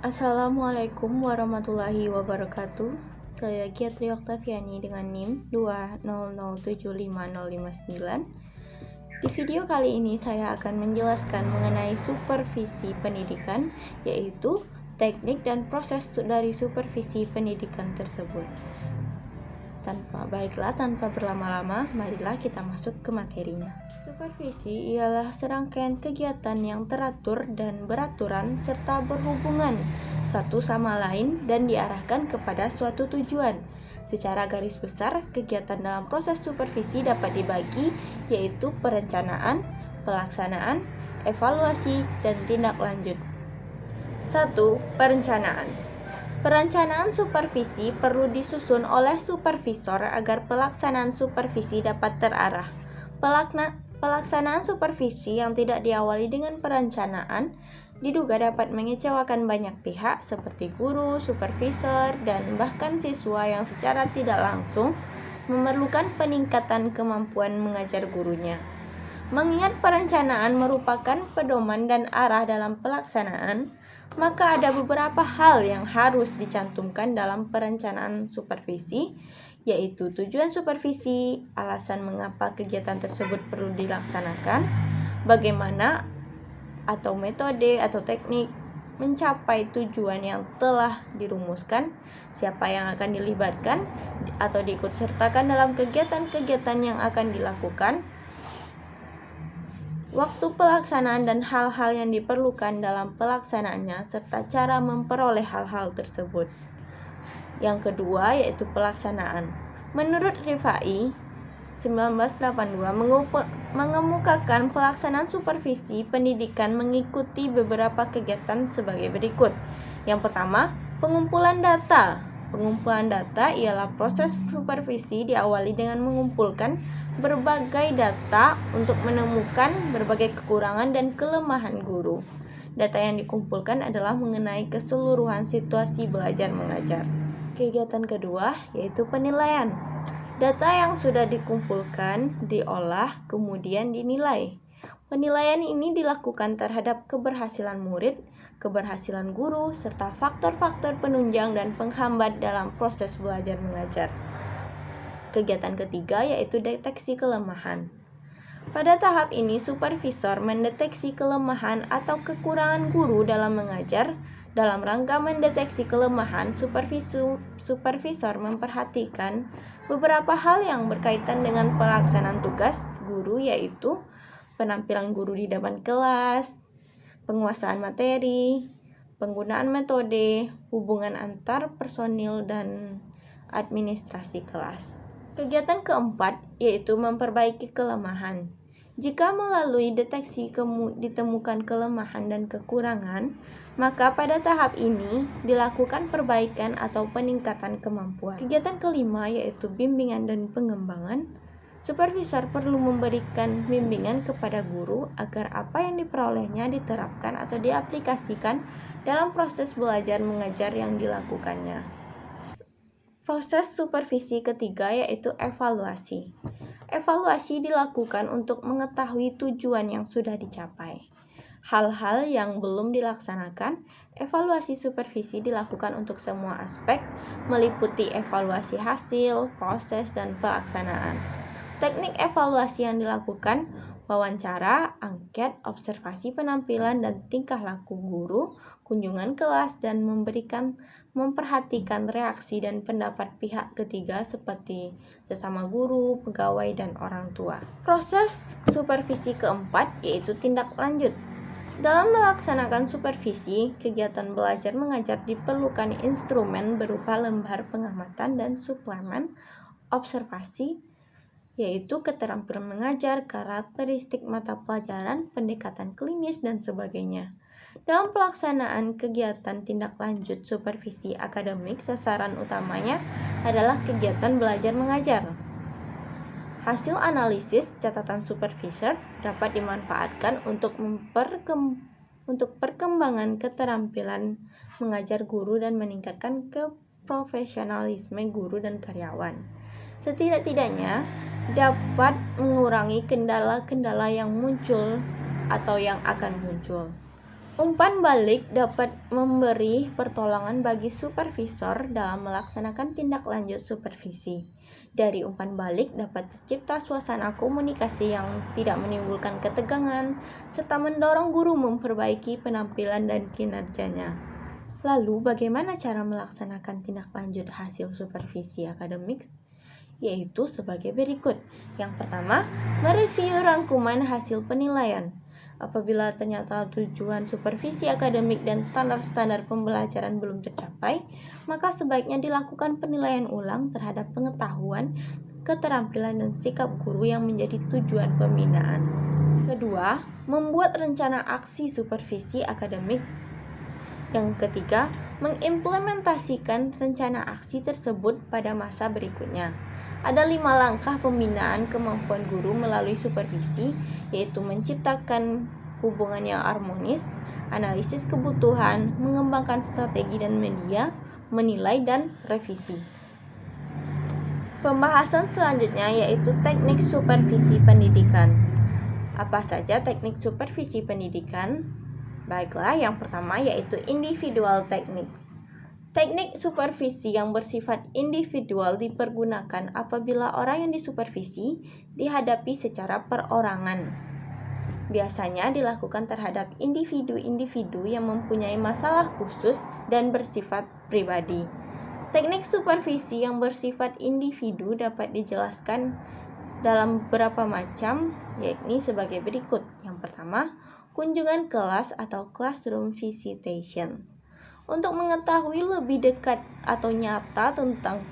Assalamualaikum warahmatullahi wabarakatuh. Saya Giatri Oktaviani dengan NIM 200750559. Di video kali ini saya akan menjelaskan mengenai supervisi pendidikan, yaitu teknik dan proses dari supervisi pendidikan tersebut. Tanpa berlama-lama, marilah kita masuk ke materinya. Supervisi ialah serangkaian kegiatan yang teratur dan beraturan serta berhubungan satu sama lain dan diarahkan kepada suatu tujuan. Secara garis besar, kegiatan dalam proses supervisi dapat dibagi, yaitu perencanaan, pelaksanaan, evaluasi, dan tindak lanjut. 1. Perencanaan. Perencanaan supervisi perlu disusun oleh supervisor agar pelaksanaan supervisi dapat terarah. Pelaksanaan supervisi yang tidak diawali dengan perencanaan diduga dapat mengecewakan banyak pihak seperti guru, supervisor, dan bahkan siswa yang secara tidak langsung memerlukan peningkatan kemampuan mengajar gurunya. Mengingat perencanaan merupakan pedoman dan arah dalam pelaksanaan, maka ada beberapa hal yang harus dicantumkan dalam perencanaan supervisi, yaitu tujuan supervisi, alasan mengapa kegiatan tersebut perlu dilaksanakan, bagaimana atau metode atau teknik mencapai tujuan yang telah dirumuskan, siapa yang akan dilibatkan atau diikutsertakan dalam kegiatan-kegiatan yang akan dilakukan, waktu pelaksanaan dan hal-hal yang diperlukan dalam pelaksanaannya, serta cara memperoleh hal-hal tersebut. Yang kedua yaitu pelaksanaan. Menurut Rifai 1982 mengemukakan pelaksanaan supervisi pendidikan mengikuti beberapa kegiatan sebagai berikut. Yang pertama, pengumpulan data. Pengumpulan data ialah proses supervisi diawali dengan mengumpulkan berbagai data untuk menemukan berbagai kekurangan dan kelemahan guru. Data yang dikumpulkan adalah mengenai keseluruhan situasi belajar mengajar. Kegiatan kedua yaitu penilaian. Data yang sudah dikumpulkan, diolah, kemudian dinilai. Penilaian ini dilakukan terhadap keberhasilan murid, keberhasilan guru, serta faktor-faktor penunjang dan penghambat dalam proses belajar mengajar. Kegiatan ketiga yaitu deteksi kelemahan. Pada tahap ini, supervisor mendeteksi kelemahan atau kekurangan guru dalam mengajar. Dalam rangka mendeteksi kelemahan, supervisor memperhatikan beberapa hal yang berkaitan dengan pelaksanaan tugas guru, yaitu penampilan guru di depan kelas, penguasaan materi, penggunaan metode, hubungan antar personil, dan administrasi kelas. Kegiatan keempat yaitu memperbaiki kelemahan. Jika melalui deteksi ditemukan kelemahan dan kekurangan, maka pada tahap ini dilakukan perbaikan atau peningkatan kemampuan. Kegiatan kelima yaitu bimbingan dan pengembangan. Supervisor perlu memberikan bimbingan kepada guru agar apa yang diperolehnya diterapkan atau diaplikasikan dalam proses belajar mengajar yang dilakukannya. Proses supervisi ketiga yaitu evaluasi. Evaluasi dilakukan untuk mengetahui tujuan yang sudah dicapai. Hal-hal yang belum dilaksanakan, evaluasi supervisi dilakukan untuk semua aspek, meliputi evaluasi hasil, proses, dan pelaksanaan. Teknik evaluasi yang dilakukan: wawancara, angket, observasi penampilan dan tingkah laku guru, kunjungan kelas, dan memperhatikan reaksi dan pendapat pihak ketiga seperti sesama guru, pegawai, dan orang tua. Proses supervisi keempat yaitu tindak lanjut. Dalam melaksanakan supervisi, kegiatan belajar mengajar diperlukan instrumen berupa lembar pengamatan dan suplemen observasi, yaitu keterampilan mengajar, karakteristik mata pelajaran, pendekatan klinis, dan sebagainya. Dalam pelaksanaan kegiatan tindak lanjut supervisi akademik, sasaran utamanya adalah kegiatan belajar mengajar. Hasil analisis catatan supervisor dapat dimanfaatkan untuk perkembangan keterampilan mengajar guru dan meningkatkan keprofesionalisme guru dan karyawan. Setidak-tidaknya dapat mengurangi kendala-kendala yang muncul atau yang akan muncul. Umpan balik dapat memberi pertolongan bagi supervisor dalam melaksanakan tindak lanjut supervisi. Dari umpan balik dapat tercipta suasana komunikasi yang tidak menimbulkan ketegangan, serta mendorong guru memperbaiki penampilan dan kinerjanya. Lalu, bagaimana cara melaksanakan tindak lanjut hasil supervisi akademik? Yaitu sebagai berikut. Yang pertama, mereview rangkuman hasil penilaian. Apabila ternyata tujuan supervisi akademik dan standar-standar pembelajaran belum tercapai, maka sebaiknya dilakukan penilaian ulang terhadap pengetahuan, keterampilan, dan sikap guru yang menjadi tujuan pembinaan. Kedua, membuat rencana aksi supervisi akademik. Yang ketiga, mengimplementasikan rencana aksi tersebut pada masa berikutnya. Ada 5 langkah pembinaan kemampuan guru melalui supervisi, yaitu menciptakan hubungan yang harmonis, analisis kebutuhan, mengembangkan strategi dan media, menilai, dan revisi. Pembahasan selanjutnya yaitu teknik supervisi pendidikan. Apa saja teknik supervisi pendidikan? Baiklah, yang pertama yaitu individual teknik. Teknik supervisi yang bersifat individual dipergunakan apabila orang yang disupervisi dihadapi secara perorangan. Biasanya dilakukan terhadap individu-individu yang mempunyai masalah khusus dan bersifat pribadi. Teknik supervisi yang bersifat individu dapat dijelaskan dalam beberapa macam, yakni sebagai berikut. Yang pertama, kunjungan kelas atau classroom visitation. Untuk mengetahui lebih dekat atau nyata tentang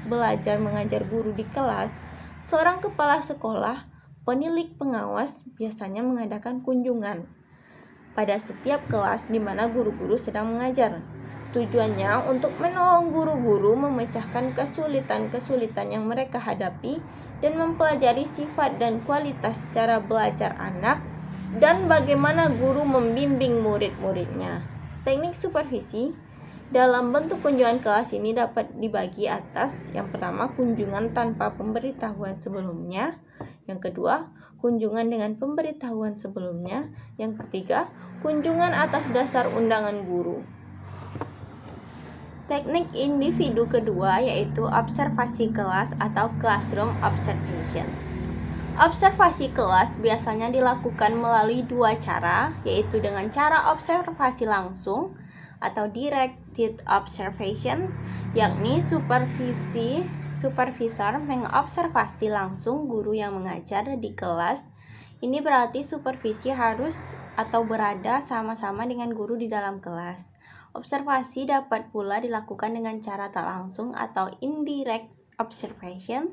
belajar mengajar guru di kelas, seorang kepala sekolah, penilik pengawas biasanya mengadakan kunjungan pada setiap kelas di mana guru-guru sedang mengajar. Tujuannya untuk menolong guru-guru memecahkan kesulitan-kesulitan yang mereka hadapi dan mempelajari sifat dan kualitas cara belajar anak dan bagaimana guru membimbing murid-muridnya. Teknik supervisi dalam bentuk kunjungan kelas ini dapat dibagi atas. Yang pertama, kunjungan tanpa pemberitahuan sebelumnya. Yang kedua, kunjungan dengan pemberitahuan sebelumnya. Yang ketiga, kunjungan atas dasar undangan guru. Teknik individu kedua yaitu observasi kelas atau classroom observation. Observasi kelas biasanya dilakukan melalui 2 cara, yaitu dengan cara observasi langsung atau directed observation, yakni supervisor mengobservasi langsung guru yang mengajar di kelas. Ini berarti supervisi harus atau berada sama-sama dengan guru di dalam kelas. Observasi dapat pula dilakukan dengan cara tak langsung atau indirect observation,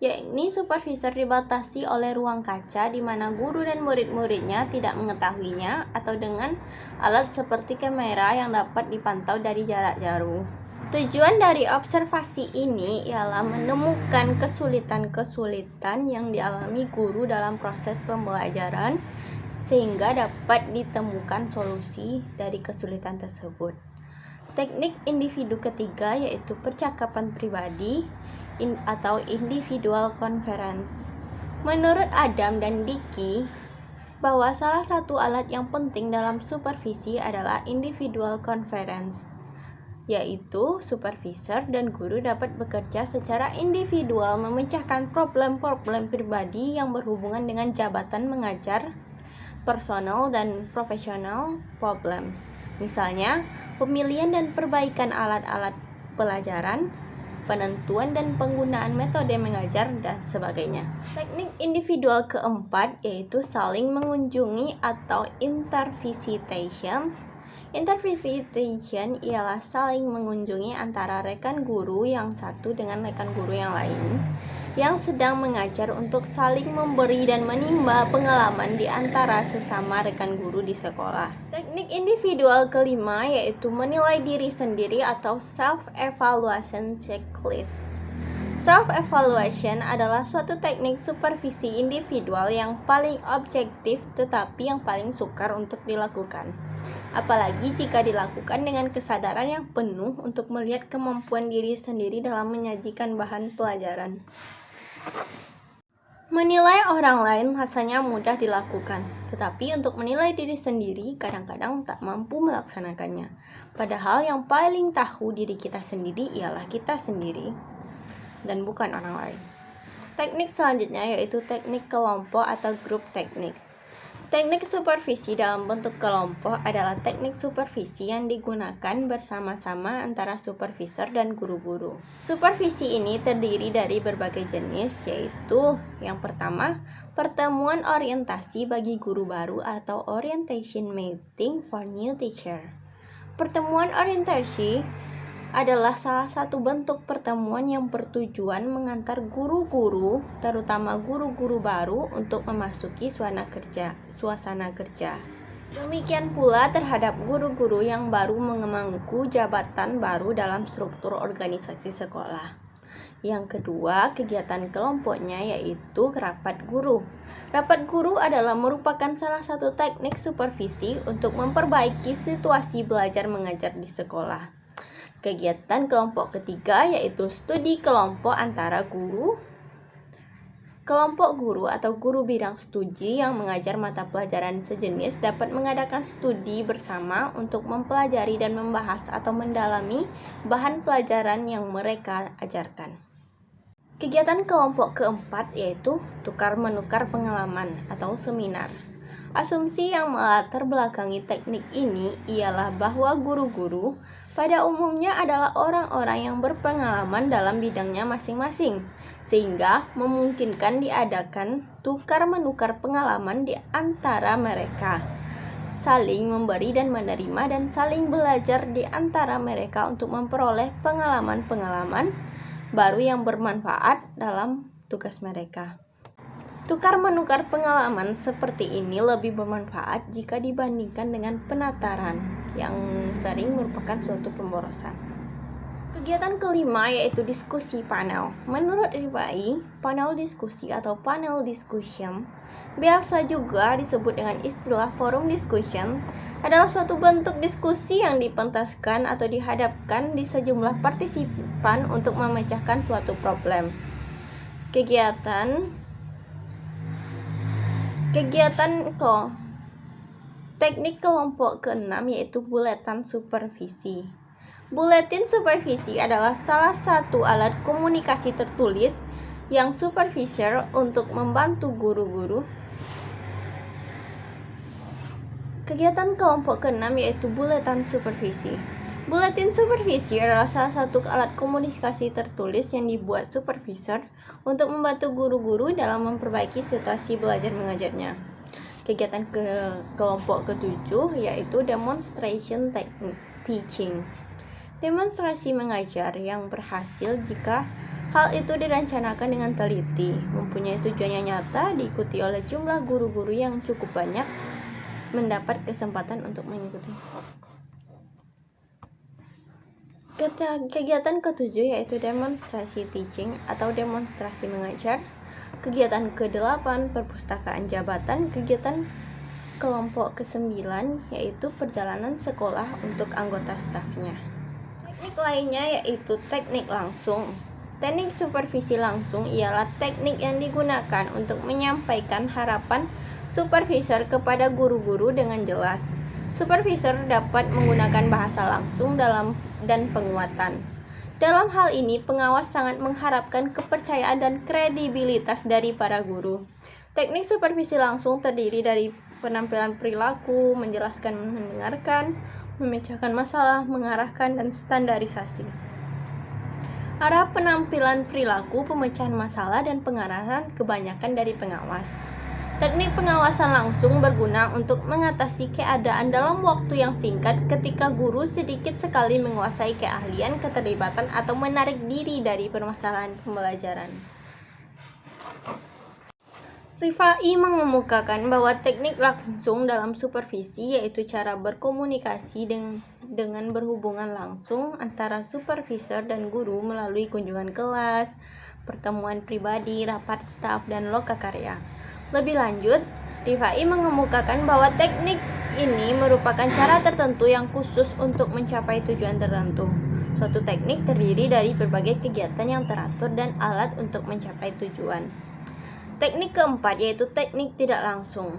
yakni supervisor dibatasi oleh ruang kaca di mana guru dan murid-muridnya tidak mengetahuinya atau dengan alat seperti kamera yang dapat dipantau dari jarak jauh. Tujuan dari observasi ini ialah menemukan kesulitan-kesulitan yang dialami guru dalam proses pembelajaran sehingga dapat ditemukan solusi dari kesulitan tersebut. Teknik individu ketiga yaitu percakapan pribadi atau individual conference. Menurut Adam dan Dickey, bahwa salah satu alat yang penting dalam supervisi adalah individual conference, yaitu supervisor dan guru dapat bekerja secara individual memecahkan problem-problem pribadi yang berhubungan dengan jabatan mengajar, personal dan professional problems. Misalnya, pemilihan dan perbaikan alat-alat pelajaran, penentuan dan penggunaan metode mengajar, dan sebagainya. Teknik individual keempat yaitu saling mengunjungi atau intervisitation. Intervisitation ialah saling mengunjungi antara rekan guru yang satu dengan rekan guru yang lain yang sedang mengajar untuk saling memberi dan menimba pengalaman di antara sesama rekan guru di sekolah. Teknik individual kelima yaitu menilai diri sendiri atau self-evaluation checklist. Self-evaluation adalah suatu teknik supervisi individual yang paling objektif tetapi yang paling sukar untuk dilakukan. Apalagi jika dilakukan dengan kesadaran yang penuh untuk melihat kemampuan diri sendiri dalam menyajikan bahan pelajaran. Menilai orang lain rasanya mudah dilakukan, tetapi untuk menilai diri sendiri kadang-kadang tak mampu melaksanakannya. Padahal yang paling tahu diri kita sendiri ialah kita sendiri dan bukan orang lain. Teknik selanjutnya yaitu teknik kelompok atau group techniques. Teknik supervisi dalam bentuk kelompok adalah teknik supervisi yang digunakan bersama-sama antara supervisor dan guru-guru. Supervisi ini terdiri dari berbagai jenis, yaitu yang pertama, pertemuan orientasi bagi guru baru atau orientation meeting for new teacher. Pertemuan orientasi adalah salah satu bentuk pertemuan yang bertujuan mengantar guru-guru, terutama guru-guru baru, untuk memasuki suasana kerja. Demikian pula terhadap guru-guru yang baru mengemangku jabatan baru dalam struktur organisasi sekolah. Yang kedua, kegiatan kelompoknya yaitu rapat guru. Rapat guru adalah merupakan salah satu teknik supervisi untuk memperbaiki situasi belajar mengajar di sekolah. Kegiatan kelompok ketiga yaitu studi kelompok antara guru, kelompok guru atau guru bidang studi yang mengajar mata pelajaran sejenis dapat mengadakan studi bersama untuk mempelajari dan membahas atau mendalami bahan pelajaran yang mereka ajarkan. Kegiatan kelompok keempat yaitu tukar-menukar pengalaman atau seminar. Asumsi yang melatar belakangi teknik ini ialah bahwa guru-guru pada umumnya adalah orang-orang yang berpengalaman dalam bidangnya masing-masing, sehingga memungkinkan diadakan tukar-menukar pengalaman di antara mereka, saling memberi dan menerima, dan saling belajar di antara mereka untuk memperoleh pengalaman-pengalaman baru yang bermanfaat dalam tugas mereka. Tukar-menukar pengalaman seperti ini lebih bermanfaat jika dibandingkan dengan penataran yang sering merupakan suatu pemborosan. Kegiatan kelima yaitu diskusi panel. Menurut Rifai, panel diskusi atau panel discussion, biasa juga disebut dengan istilah forum discussion, adalah suatu bentuk diskusi yang dipentaskan atau dihadapkan di sejumlah partisipan untuk memecahkan suatu problem. Teknik kelompok keenam yaitu buletin supervisi. Buletin supervisi adalah salah satu alat komunikasi tertulis yang supervisor untuk membantu guru-guru. Kegiatan kelompok keenam yaitu buletin supervisi. Buletin supervisi adalah salah satu alat komunikasi tertulis yang dibuat supervisor untuk membantu guru-guru dalam memperbaiki situasi belajar mengajarnya. Kegiatan kelompok ketujuh yaitu demonstration teaching. Demonstrasi mengajar yang berhasil jika hal itu direncanakan dengan teliti, mempunyai tujuan yang nyata, diikuti oleh jumlah guru-guru yang cukup banyak, mendapat kesempatan untuk mengikuti. Kegiatan ketujuh yaitu demonstrasi teaching atau demonstrasi mengajar. Kegiatan ke-8 perpustakaan jabatan. Kegiatan kelompok ke-9 yaitu perjalanan sekolah untuk anggota stafnya. Teknik lainnya yaitu teknik langsung. Teknik supervisi langsung ialah teknik yang digunakan untuk menyampaikan harapan supervisor kepada guru-guru dengan jelas. Supervisor dapat menggunakan bahasa langsung dan penguatan. Dalam hal ini, pengawas sangat mengharapkan kepercayaan dan kredibilitas dari para guru. Teknik supervisi langsung terdiri dari penampilan perilaku, menjelaskan, mendengarkan, memecahkan masalah, mengarahkan, dan standarisasi. Arah penampilan perilaku, pemecahan masalah, dan pengarahan kebanyakan dari pengawas. Teknik pengawasan langsung berguna untuk mengatasi keadaan dalam waktu yang singkat ketika guru sedikit sekali menguasai keahlian, keterlibatan, atau menarik diri dari permasalahan pembelajaran. Rifai mengemukakan bahwa teknik langsung dalam supervisi yaitu cara berkomunikasi dengan berhubungan langsung antara supervisor dan guru melalui kunjungan kelas, pertemuan pribadi, rapat staf, dan lokakarya. Lebih lanjut, Rifai mengemukakan bahwa teknik ini merupakan cara tertentu yang khusus untuk mencapai tujuan tertentu. Suatu teknik terdiri dari berbagai kegiatan yang teratur dan alat untuk mencapai tujuan. Teknik keempat yaitu teknik tidak langsung.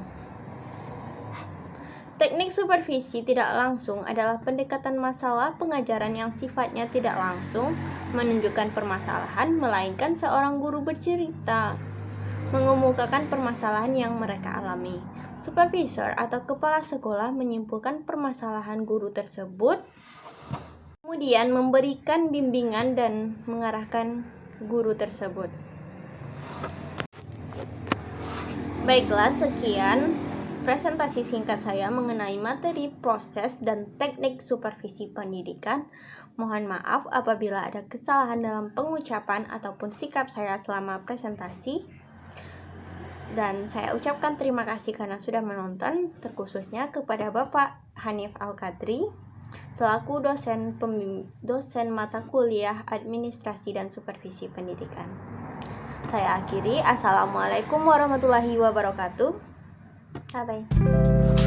Teknik supervisi tidak langsung adalah pendekatan masalah pengajaran yang sifatnya tidak langsung menunjukkan permasalahan, melainkan seorang guru bercerita, mengemukakan permasalahan yang mereka alami. Supervisor atau kepala sekolah menyimpulkan permasalahan guru tersebut, kemudian memberikan bimbingan dan mengarahkan guru tersebut. Baiklah, sekian presentasi singkat saya mengenai materi, proses, dan teknik supervisi pendidikan. Mohon maaf apabila ada kesalahan dalam pengucapan ataupun sikap saya selama presentasi. Dan saya ucapkan terima kasih karena sudah menonton, terkhususnya kepada Bapak Hanif Al-Qadri selaku dosen mata kuliah Administrasi dan Supervisi Pendidikan. Saya akhiri. Assalamualaikum warahmatullahi wabarakatuh. Bye-bye.